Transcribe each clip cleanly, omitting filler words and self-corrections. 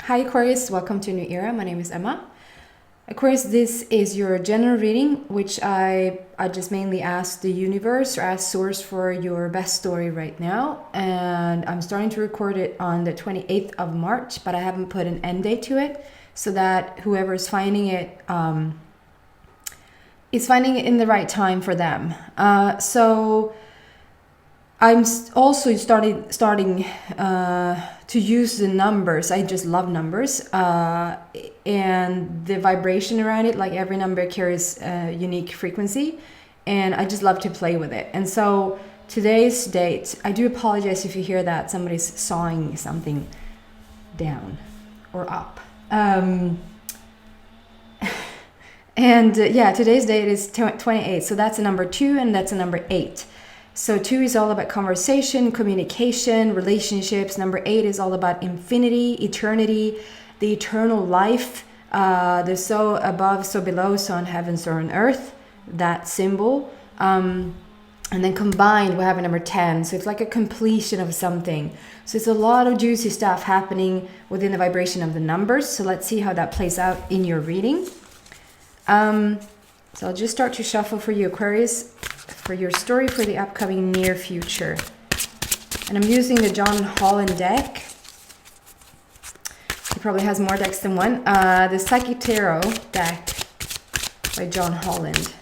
Hi Aquarius, welcome to a new era. My name is Emma. Aquarius, this is your general reading, which I just mainly ask the universe or ask source for your best story right now. And I'm starting to record it on the 28th of March, but I haven't put an end date to it so that whoever is finding it is finding it in the right time for them. So I'm also starting to use the numbers. I just love numbers, and the vibration around it. Like every number carries a unique frequency, and I just love to play with it. And so today's date, I do apologize if you hear that somebody's sawing something down or up. Today's date is 28. So that's a number 2, and that's a number 8. So 2 is all about conversation, communication, relationships. Number 8 is all about infinity, eternity, the eternal life, the so above, so below, so on heaven, so on earth, that symbol. And then combined, we have a number 10. So it's like a completion of something. So it's a lot of juicy stuff happening within the vibration of the numbers. So let's see how that plays out in your reading. So I'll just start to shuffle for you, Aquarius, for your story for the upcoming near future. And I'm using the John Holland deck. He probably has more decks than one. The Sagittarius deck by John Holland.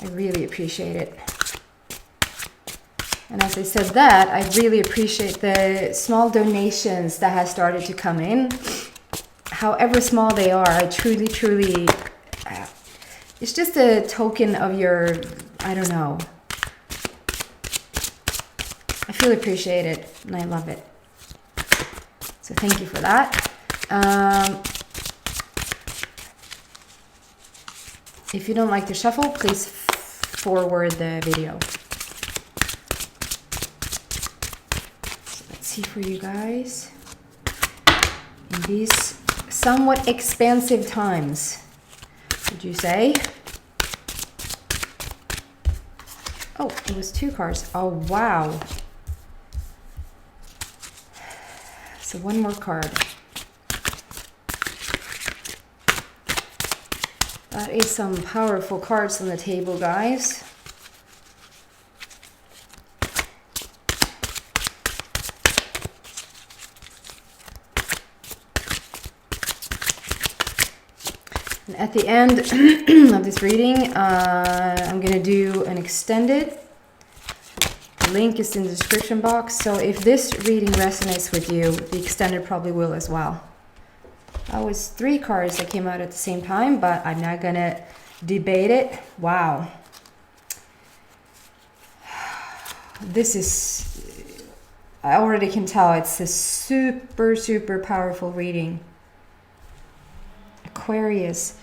I really appreciate it. And as I said that, I really appreciate the small donations that has started to come in. However small they are, I truly it's just a token of your, I don't know. I feel appreciated and I love it. So thank you for that. If you don't like the shuffle, please forward the video. So let's see for you guys. In these somewhat expansive times, would you say? Oh, it was 2 cards. Oh, wow. So one more card. That is some powerful cards on the table, guys. And at the end of this reading, I'm going to do an extended. The link is in the description box. So if this reading resonates with you, the extended probably will as well. That was 3 cards that came out at the same time, but I'm not going to debate it. Wow. This is, I already can tell it's a super powerful reading. Aquarius.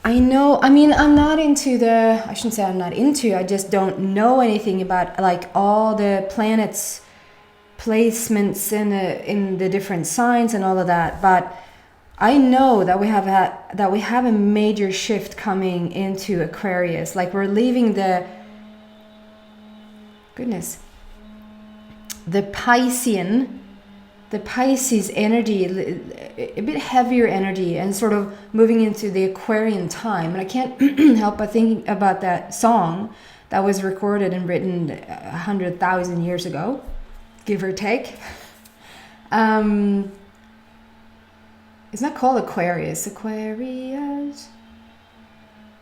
I know, I mean, I'm not into I shouldn't say I'm not into, I just don't know anything about like all the planets placements in the different signs and all of that, but I know that we have a major shift coming into Aquarius. Like we're leaving the Pisces energy, a bit heavier energy, and sort of moving into the Aquarian time. And I can't help but thinking about that song that was recorded and written 100,000 years ago, give or take. It's not called Aquarius. Aquarius.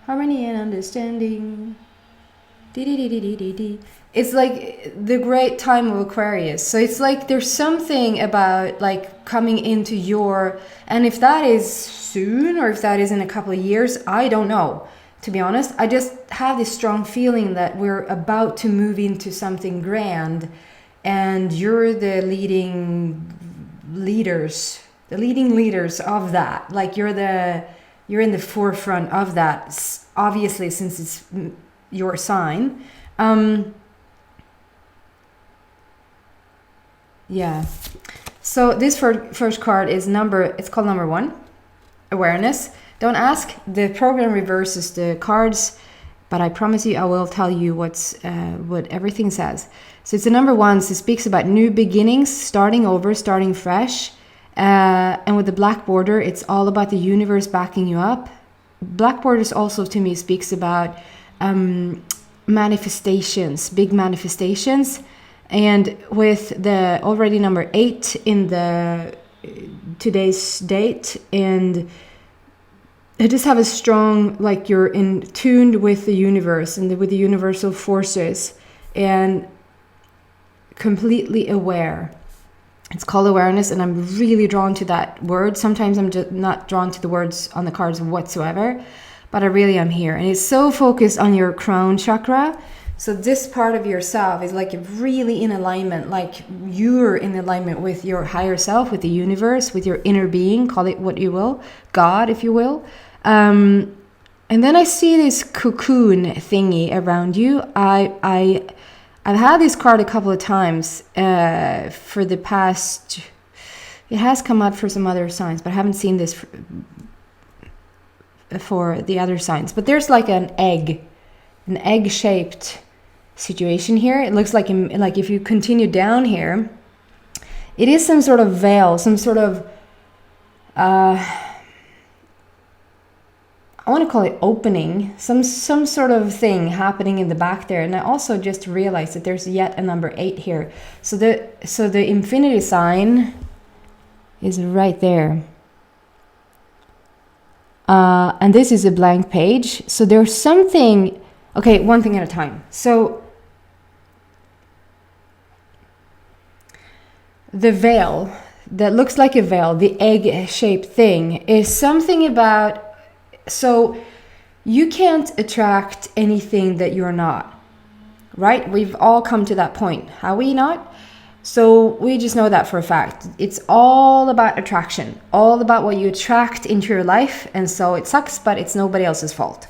Harmony and understanding. It's like the great time of Aquarius. So it's like there's something about like coming into your, and if that is soon or if that is in a couple of years, I don't know, to be honest. I just have this strong feeling that we're about to move into something grand, and you're the leading leaders of that. Like you're in the forefront of that, obviously, since it's your sign. Yeah. So this first card is it's called number 1, awareness. Don't ask, the program reverses the cards, but I promise you I will tell you what everything says. So it's the number 1, so it speaks about new beginnings, starting over, starting fresh, And with the black border, it's all about the universe backing you up. Black borders also to me speaks about manifestations, big manifestations. And with the already number 8 in the today's date, and I just have a strong, like, you're in tuned with the universe and with the universal forces and completely aware. It's called awareness, and I'm really drawn to that word. Sometimes I'm just not drawn to the words on the cards whatsoever, but I really am here. And it's so focused on your crown chakra. So this part of yourself is like really in alignment, like you're in alignment with your higher self, with the universe, with your inner being, call it what you will, God, if you will. And then I see this cocoon thingy around you. I've had this card a couple of times for the past, it has come out for some other signs, but I haven't seen this for the other signs. But there's like an egg-shaped situation here. It looks like if you continue down here, it is some sort of veil, some sort of I want to call it opening, some sort of thing happening in the back there. And I also just realized that there's yet a number 8 here. So the infinity sign is right there. And this is a blank page. So there's something, okay, one thing at a time. So the veil that looks like a veil, the egg-shaped thing, is something about, so you can't attract anything that you're not, right? We've all come to that point, have we not? So we just know that for a fact. It's all about attraction, all about what you attract into your life. And so it sucks, but it's nobody else's fault.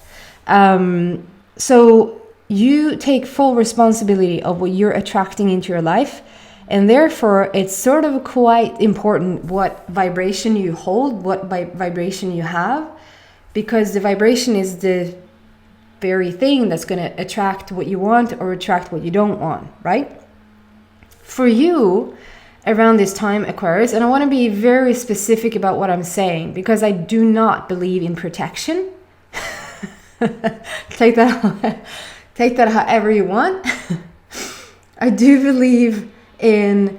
So you take full responsibility of what you're attracting into your life. And therefore, it's sort of quite important what vibration you hold, what vibration you have, because the vibration is the very thing that's going to attract what you want or attract what you don't want, right? For you, around this time, Aquarius, and I want to be very specific about what I'm saying, because I do not believe in protection. Take that however you want. I do believe in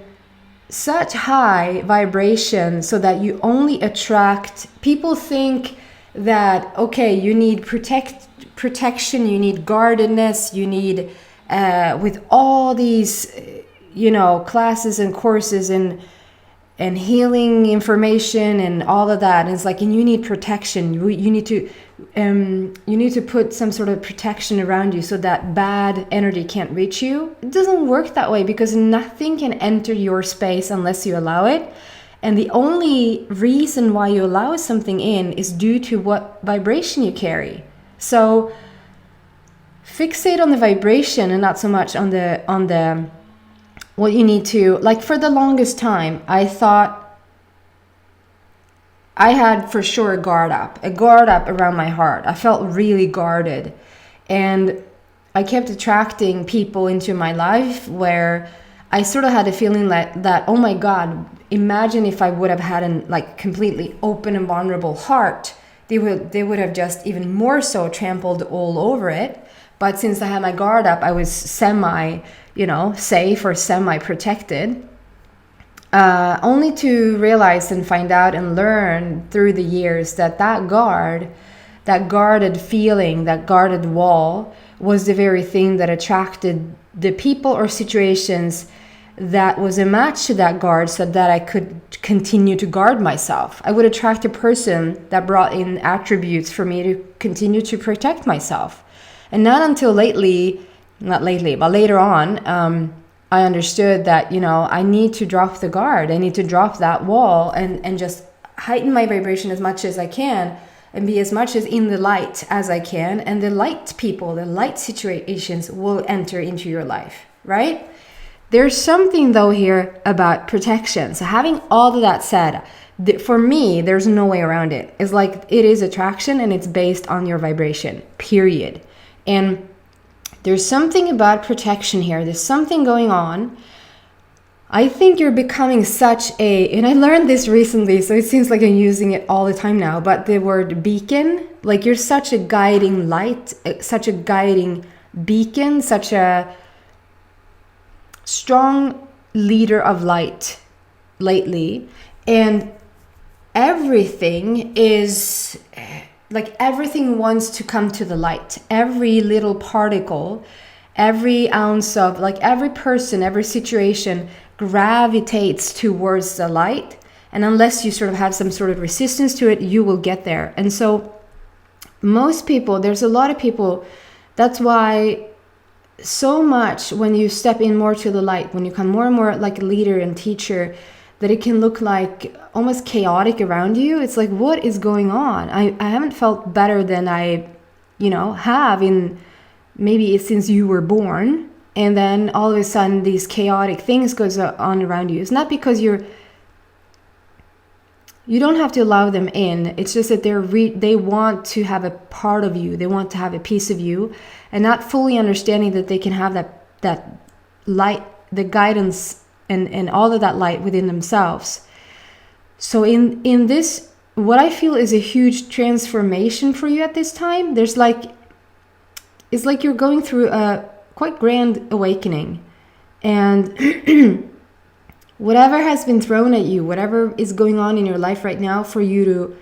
such high vibration so that you only attract, people think that, okay, you need protection, you need guardedness, you need with all these classes and courses and healing information and all of that, and it's like, and you need protection, you need to put some sort of protection around you so that bad energy can't reach you. It doesn't work that way, because nothing can enter your space unless you allow it. And the only reason why you allow something in is due to what vibration you carry. So fixate on the vibration and not so much on the what you need to, like, for the longest time, I thought I had for sure a guard up around my heart. I felt really guarded. And I kept attracting people into my life where I sort of had a feeling that, oh my God, imagine if I would have had an completely open and vulnerable heart. They would have just even more so trampled all over it. But since I had my guard up, I was safe or semi-protected. Only to realize and find out and learn through the years that guarded feeling, that guarded wall was the very thing that attracted the people or situations that was a match to that guard, so that I could continue to guard myself. I would attract a person that brought in attributes for me to continue to protect myself. And not until later on, I understood that, I need to drop the guard. I need to drop that wall and just heighten my vibration as much as I can and be as much as in the light as I can. And the light people, the light situations will enter into your life, right? There's something though here about protection. So having all of that said, for me, there's no way around it. It's like, it is attraction and it's based on your vibration, period. And there's something about protection here. There's something going on. I think you're becoming such a, and I learned this recently, so it seems like I'm using it all the time now, but the word beacon, like you're such a guiding light, such a guiding beacon, such a strong leader of light lately. And everything is like, everything wants to come to the light. Every little particle, every ounce of, like every person, every situation gravitates towards the light. And unless you sort of have some sort of resistance to it, you will get there. And so most people, there's a lot of people, that's why so much when you step in more to the light, when you become more and more like a leader and teacher, that it can look like almost chaotic around you. It's like, what is going on? I haven't felt better than I, have in maybe since you were born. And then all of a sudden these chaotic things goes on around you. It's not because you don't have to allow them in. It's just that they want to have a part of you. They want to have a piece of you, and not fully understanding that they can have that light, the guidance, and all of that light within themselves. So in this, what I feel is a huge transformation for you at this time. It's like you're going through a quite grand awakening, and whatever has been thrown at you, whatever is going on in your life right now, for you to,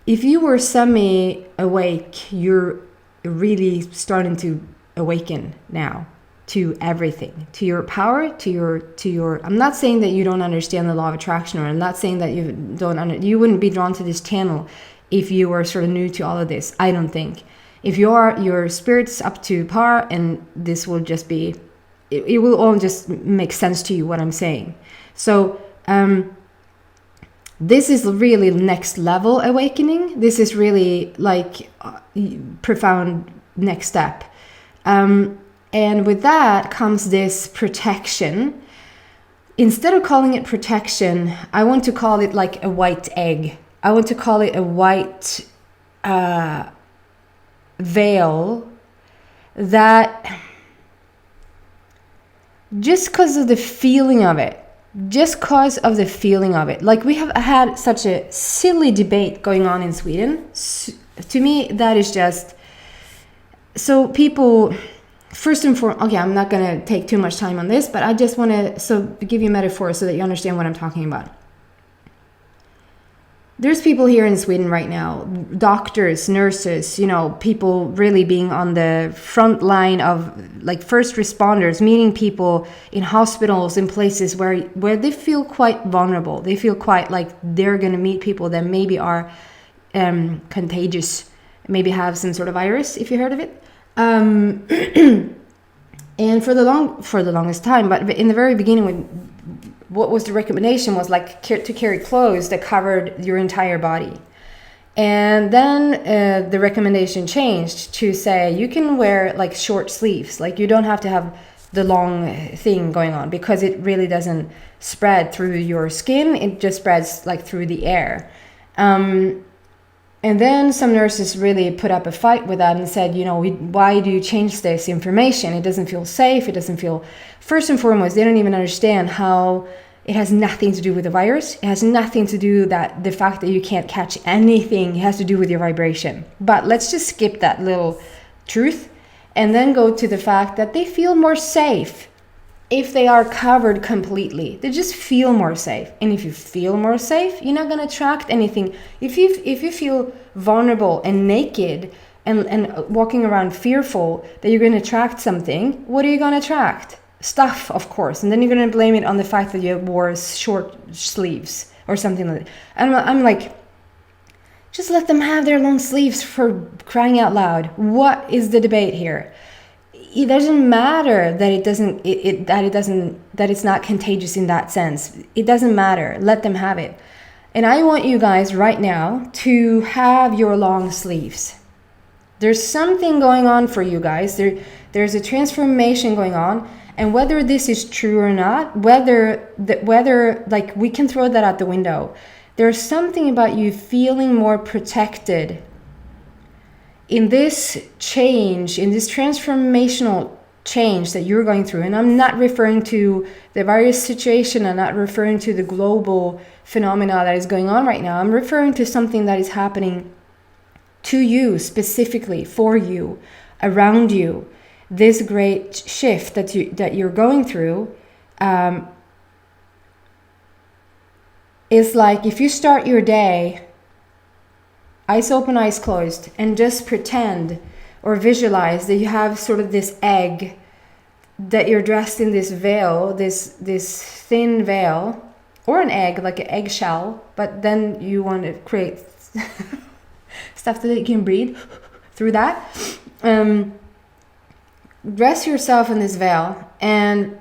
if you were semi-awake, you're really starting to awaken now to everything, to your power, to your, I'm not saying that you don't understand the law of attraction, or I'm not saying that you wouldn't be drawn to this channel if you were sort of new to all of this. I don't think. If your spirit's up to par, and this will just be, it will all just make sense to you what I'm saying. So this is really next level awakening. This is really like profound next step. And with that comes this protection. Instead of calling it protection, I want to call it like a white egg. I want to call it a white veil that, just because of the feeling of it, like we have had such a silly debate going on in Sweden. To me, that is just, so people, first and foremost, okay, I'm not going to take too much time on this, but I just want to give you a metaphor so that you understand what I'm talking about. There's people here in Sweden right now, doctors, nurses, people really being on the front line of like first responders, meeting people in hospitals, in places where they feel quite vulnerable. They feel quite like they're going to meet people that maybe are contagious, maybe have some sort of virus, if you heard of it. And for the longest time, but in the very beginning, what was the recommendation was like to carry clothes that covered your entire body. And then the recommendation changed to say you can wear like short sleeves, like you don't have to have the long thing going on, because it really doesn't spread through your skin. It just spreads like through the air. And then some nurses really put up a fight with that and said, why do you change this information? It doesn't feel safe. It doesn't feel, first and foremost, they don't even understand how it has nothing to do with the virus. It has nothing to do that the fact that you can't catch anything. It has to do with your vibration. But let's just skip that little truth and then go to the fact that they feel more safe if they are covered completely. They just feel more safe. And if you feel more safe, you're not going to attract anything. If you feel vulnerable and naked and walking around fearful that you're going to attract something, what are you going to attract? Stuff, of course. And then you're going to blame it on the fact that you wore short sleeves or something like that. And I'm like, just let them have their long sleeves, for crying out loud. What is the debate here? It doesn't matter that that it's not contagious in that sense. It doesn't matter. Let them have it. And I want you guys right now to have your long sleeves. There's something going on for you guys. There's a transformation going on. And whether this is true or not, whether like we can throw that out the window. There's something about you feeling more protected in this change, in this transformational change that you're going through, and I'm not referring to the virus situation, I'm not referring to the global phenomena that is going on right now, I'm referring to something that is happening to you specifically, for you, around you. This great shift that you're going through is like if you start your day eyes open, eyes closed, and just pretend or visualize that you have sort of this egg, that you're dressed in this veil, this thin veil, or an egg, like an eggshell, but then you want to create stuff that you can breathe through that. Dress yourself in this veil and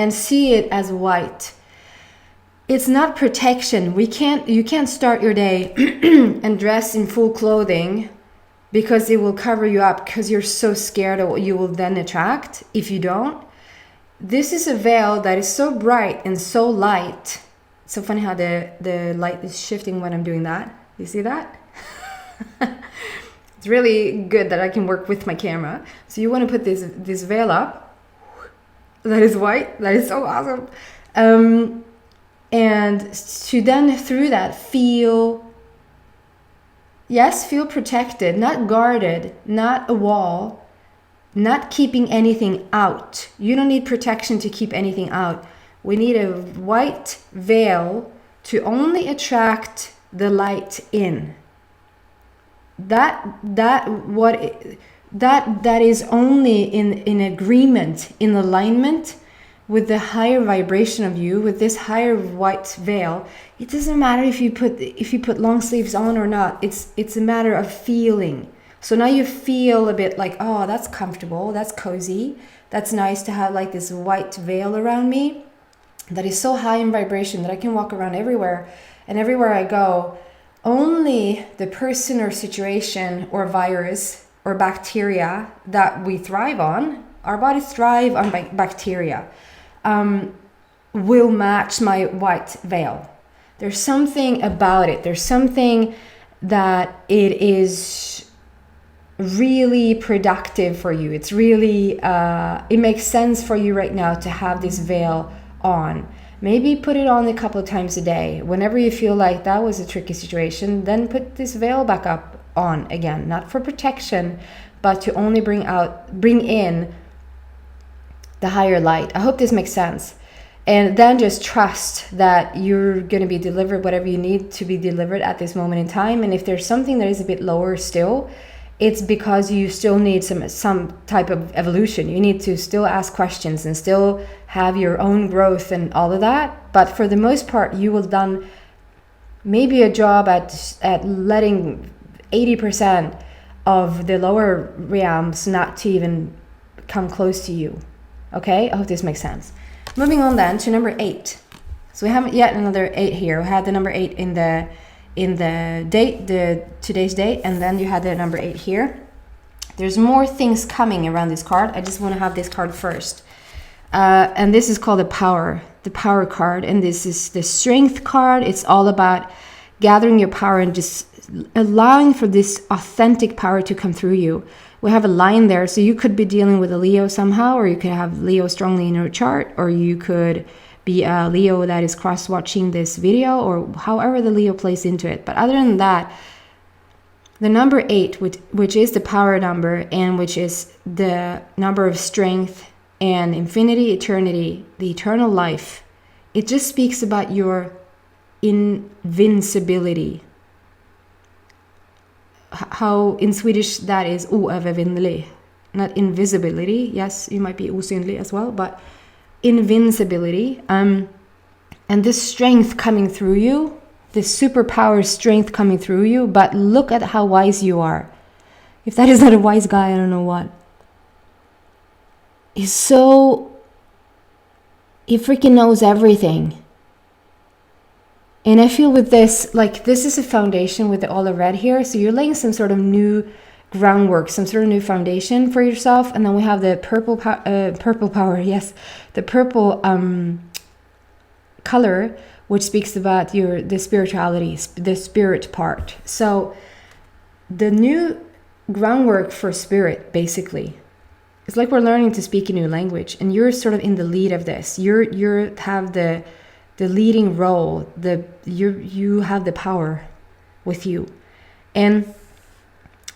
see it as white. It's not protection. You can't start your day and dress in full clothing, because it will cover you up, because you're so scared of what you will then attract if you don't. This is a veil that is so bright and so light. It's so funny how the light is shifting when I'm doing that. You see that? It's really good that I can work with my camera. So you want to put this veil up that is white. That is so awesome. And to then through that feel protected, not guarded, not a wall, not keeping anything out. You don't need protection to keep anything out. We need a white veil to only attract the light in. That is only in agreement, in alignment with the higher vibration of you, with this higher white veil. It doesn't matter if you put long sleeves on or not. It's a matter of feeling. So now you feel a bit like, oh, that's comfortable, that's cozy, that's nice to have like this white veil around me that is so high in vibration that I can walk around everywhere, and everywhere I go, only the person or situation or virus or bacteria that we thrive on, our bodies thrive on bacteria, will match my white veil. There's something about it. There's something that it is really productive for you. It's really, it makes sense for you right now to have this veil on. Maybe put it on a couple of times a day. Whenever you feel like that was a tricky situation, then put this veil back up on again, not for protection, but to only bring in the higher light. I hope this makes sense. And then just trust that you're going to be delivered whatever you need to be delivered at this moment in time. And if there's something that is a bit lower still, it's because you still need some type of evolution. You need to still ask questions and still have your own growth and all of that. But for the most part, you will done maybe a job at letting 80% of the lower realms not to even come close to you. Okay, I hope this makes sense. Moving on then to number 8. So we have yet another 8 here. We had the number 8 in the date, today's date, and then you had the number 8 here. There's more things coming around this card. I just want to have this card first. And this is called the power card, and this is the strength card. It's all about gathering your power and just allowing for this authentic power to come through you. We have a line there, so you could be dealing with a Leo somehow, or you could have Leo strongly in your chart, or you could be a Leo that is cross-watching this video, or however the Leo plays into it. But other than that, the number 8, which is the power number, and which is the number of strength and infinity, eternity, the eternal life, it just speaks about your invincibility. How in Swedish that is oövervinnelig, not invisibility. Yes, you might be osynlig as well, but invincibility. And this strength coming through you, this superpower strength coming through you. But look at how wise you are. If that is not a wise guy, I don't know what. He freaking knows everything. And I feel with this, like this is a foundation with all the red here. So you're laying some sort of new groundwork, some sort of new foundation for yourself. And then we have the purple power. Yes, the purple color, which speaks about the spirituality, the spirit part. So the new groundwork for spirit, basically. It's like we're learning to speak a new language, and you're sort of in the lead of this. You have the leading role. You have the power with you. And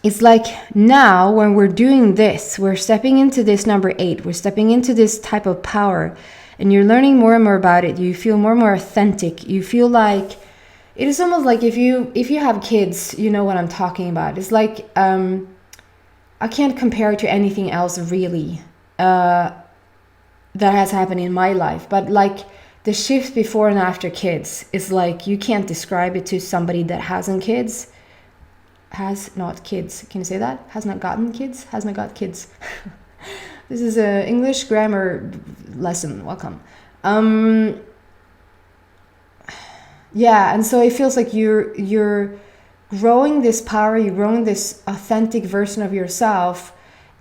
it's like now when we're doing this, we're stepping into this number 8. We're stepping into this type of power, and you're learning more and more about it. You feel more and more authentic. You feel like it is almost like if you have kids, you know what I'm talking about. It's like I can't compare it to anything else really that has happened in my life, but like the shift before and after kids is like you can't describe it to somebody that hasn't kids. Has not kids. Can you say that? Has not gotten kids? Has not got kids. This is a English grammar lesson. Welcome. Yeah, and so it feels like you're growing this power, you're growing this authentic version of yourself,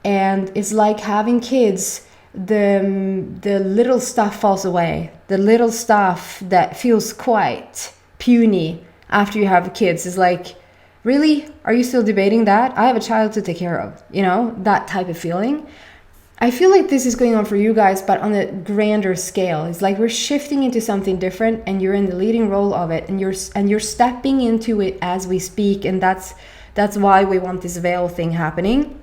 and it's like having kids. The little stuff falls away. The little stuff that feels quite puny after you have kids is like, really? Are you still debating that? I have a child to take care of, you know, that type of feeling. I feel like this is going on for you guys, but on a grander scale. It's like we're shifting into something different, and you're in the leading role of it, and you're stepping into it as we speak, and that's why we want this veil thing happening.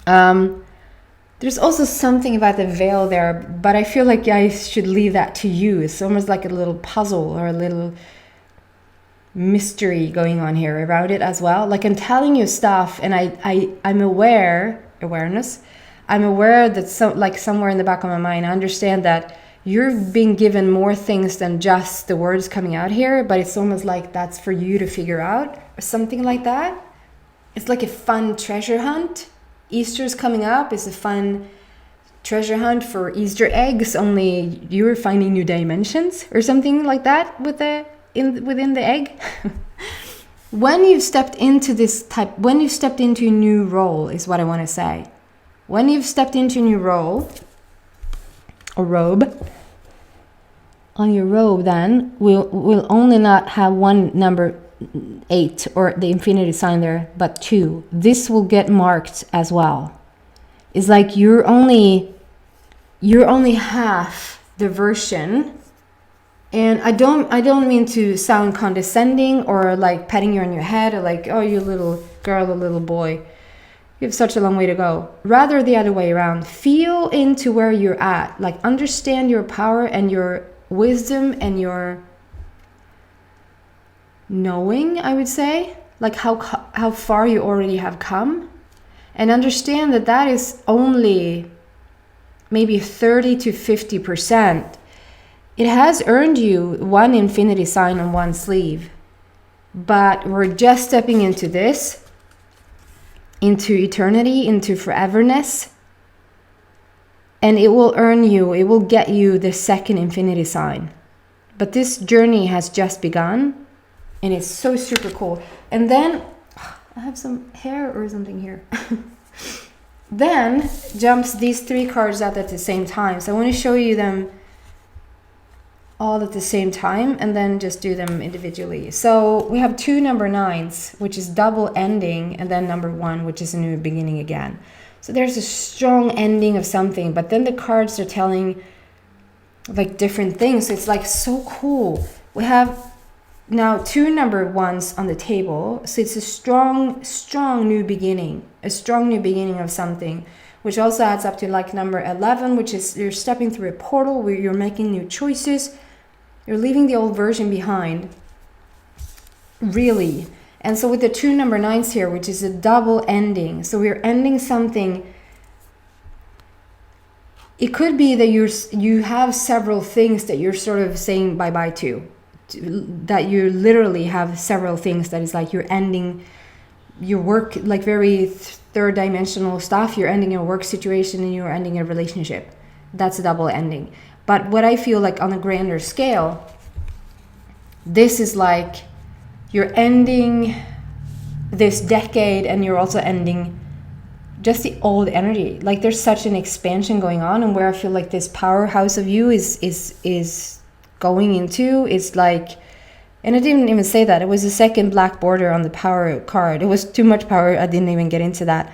There's also something about the veil there, but I feel like I should leave that to you. It's almost like a little puzzle or a little mystery going on here around it as well. Like I'm telling you stuff, and I'm awareness. I'm aware that somewhere in the back of my mind, I understand that you're being given more things than just the words coming out here, but it's almost like that's for you to figure out or something like that. It's like a fun treasure hunt. Easter's coming up. It's a fun treasure hunt for Easter eggs, only you're finding new dimensions or something like that within the egg. When you've stepped into a new role is what I want to say. When you've stepped into a new role or robe, on your robe then we'll only not have one number 8 or the infinity sign there, but 2. This will get marked as well. It's like you're only half the version. And I don't mean to sound condescending or like patting you on your head or like, oh, you little girl or little boy, you have such a long way to go. Rather the other way around. Feel into where you're at. Like understand your power and your wisdom and your knowing, I would say. Like how far you already have come. And understand that is only maybe 30 to 50%. It has earned you one infinity sign on one sleeve. But we're just stepping into this. Into eternity, into foreverness, and it will get you the second infinity sign. But this journey has just begun, and it's so super cool. And then I have some hair or something here. Then jumps these 3 cards out at the same time. So I want to show you them all at the same time and then just do them individually. So we have 2 number 9s, which is double ending, and then number 1, which is a new beginning again. So there's a strong ending of something, but then the cards are telling like different things. So it's like so cool. We have now 2 number 1s on the table. So it's a strong new beginning, a strong new beginning of something, which also adds up to like number 11, which is you're stepping through a portal where you're making new choices. You're leaving the old version behind, really. And so with the 2 number 9s here, which is a double ending. So we're ending something. It could be that you have several things that you're sort of saying bye-bye to. That you literally have several things that is like you're ending your work, like very third dimensional stuff. You're ending a work situation and you're ending a relationship. That's a double ending. But what I feel like on a grander scale, this is like you're ending this decade and you're also ending just the old energy. Like there's such an expansion going on, and where I feel like this powerhouse of you is going into is like, and I didn't even say that. It was the second black border on the power card. It was too much power. I didn't even get into that.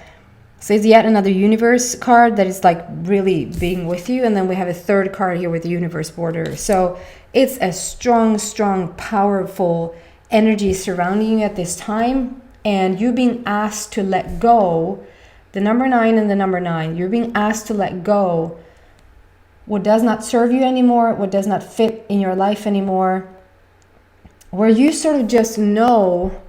So it's yet another universe card that is like really being with you. And then we have a third card here with the universe border. So it's a strong, strong, powerful energy surrounding you at this time. And you're being asked to let go. The number 9 and the number 9. You're being asked to let go what does not serve you anymore, what does not fit in your life anymore. Where you sort of just know...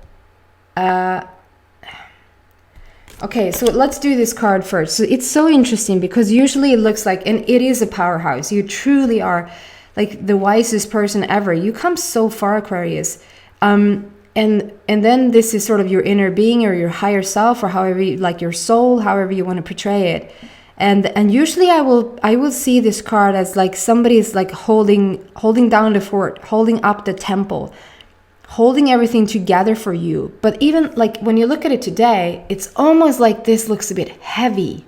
Okay, so let's do this card first. So it's so interesting because usually it looks like, and it is a powerhouse. You truly are like the wisest person ever. You come so far, Aquarius. And then this is sort of your inner being or your higher self, or however you, like your soul, however you want to portray it. And usually I will see this card as like somebody is like holding down the fort, holding up the temple, holding everything together for you. But even like when you look at it today, it's almost like this looks a bit heavy.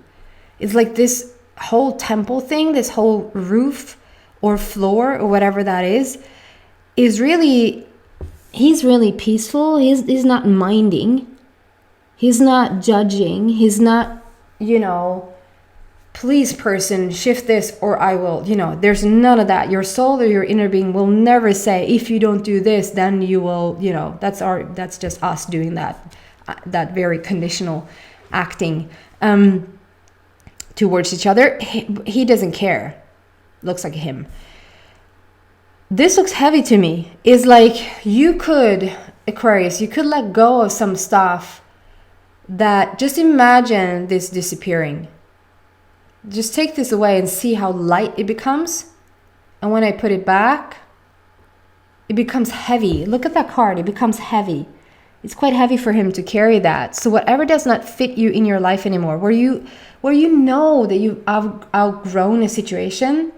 It's like this whole temple thing, this whole roof or floor or whatever that is really, he's really peaceful. He's not minding. He's not judging. He's not, please person, shift this or I will, there's none of that. Your soul or your inner being will never say, if you don't do this, then you will, that's just us doing that very conditional acting towards each other. He doesn't care. Looks like him. This looks heavy to me. It's like you could, Aquarius, you could let go of some stuff that, just imagine this disappearing. Just take this away and see how light it becomes. And when I put it back, it becomes heavy. Look at that card. It becomes heavy. It's quite heavy for him to carry that. So whatever does not fit you in your life anymore, where you know that you've outgrown a situation,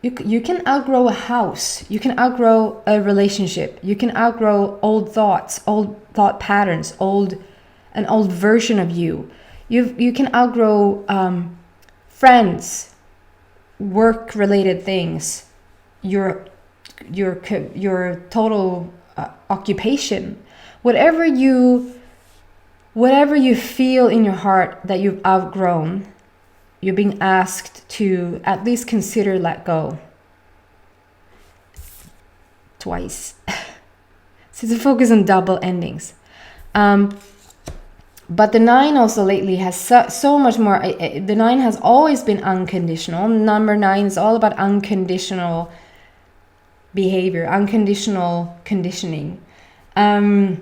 you can outgrow a house. You can outgrow a relationship. You can outgrow old thoughts, old thought patterns, an old version of you. You can outgrow friends, work-related things, your total occupation, whatever you feel in your heart that you've outgrown. You're being asked to at least consider let go. Twice. So to focus on double endings. But the 9 also lately has so much more. The 9 has always been unconditional. Number 9 is all about unconditional behavior, unconditional conditioning. So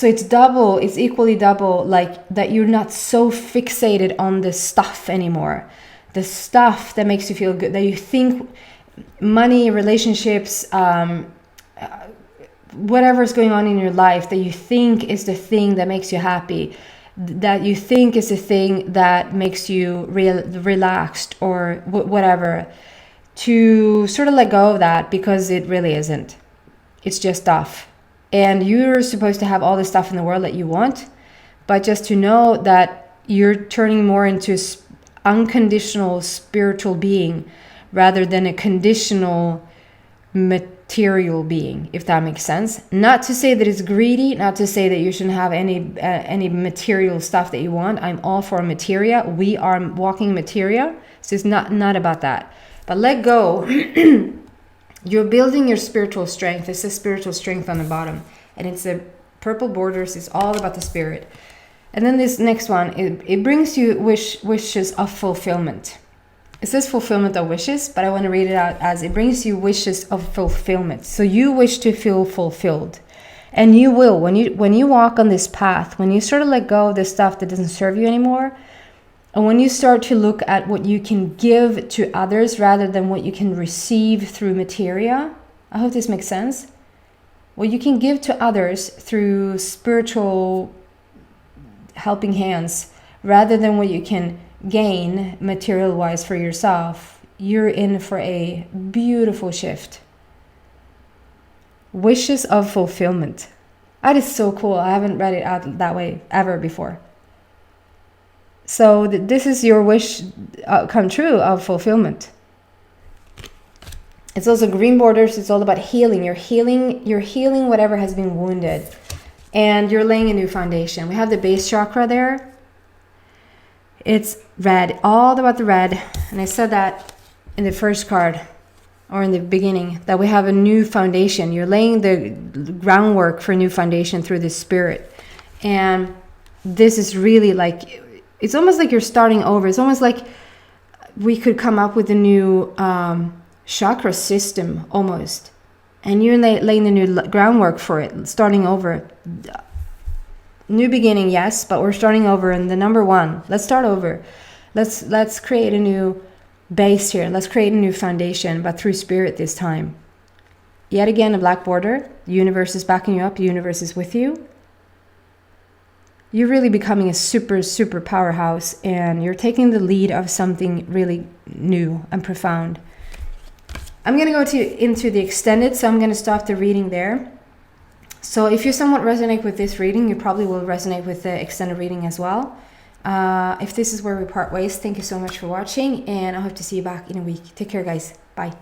it's double, it's equally double, like that you're not so fixated on the stuff anymore. The stuff that makes you feel good, that you think money, relationships, whatever's going on in your life that you think is the thing that makes you happy, that you think is the thing that makes you relaxed or whatever, to sort of let go of that, because it really isn't. It's just stuff. And you're supposed to have all the stuff in the world that you want, but just to know that you're turning more into unconditional spiritual being rather than a conditional material being, if that makes sense. Not to say that it's greedy, not to say that you shouldn't have any material stuff that you want. I'm all for materia. We are walking materia, so it's not about that. But let go. You're building your spiritual strength. It's a spiritual strength on the bottom. And it's the purple borders. It's all about the spirit. And then this next one, it brings you wishes of fulfillment. It says fulfillment of wishes, but I want to read it out as it brings you wishes of fulfillment. So you wish to feel fulfilled. And you will. When you walk on this path, when you sort of let go of the stuff that doesn't serve you anymore, and when you start to look at what you can give to others rather than what you can receive through materia, I hope this makes sense. What you can give to others through spiritual helping hands rather than what you can gain material-wise for yourself, you're in for a beautiful shift. Wishes of fulfillment. That is so cool. I haven't read it out that way ever before. So this is your wish come true of fulfillment. It's also green borders. It's all about healing. You're healing whatever has been wounded. and you're laying a new foundation. We have the base chakra there. It's red, all about the red. And I said that in the first card, or in the beginning, that we have a new foundation. You're laying the groundwork for a new foundation through this spirit. And this is really like, it's almost like you're starting over. It's almost like we could come up with a new chakra system almost. And you're laying the new groundwork for it, starting over. New beginning, yes, but we're starting over. And the number one, let's start over. Let's create a new base here. Let's create a new foundation, but through spirit this time. Yet again, a black border. The universe is backing you up. The universe is with you. You're really becoming a super, super powerhouse, and you're taking the lead of something really new and profound. I'm going to go into the extended, so I'm going to stop the reading there. So if you somewhat resonate with this reading, you probably will resonate with the extended reading as well. If this is where we part ways, thank you so much for watching, and I hope to see you back in a week. Take care, guys. Bye.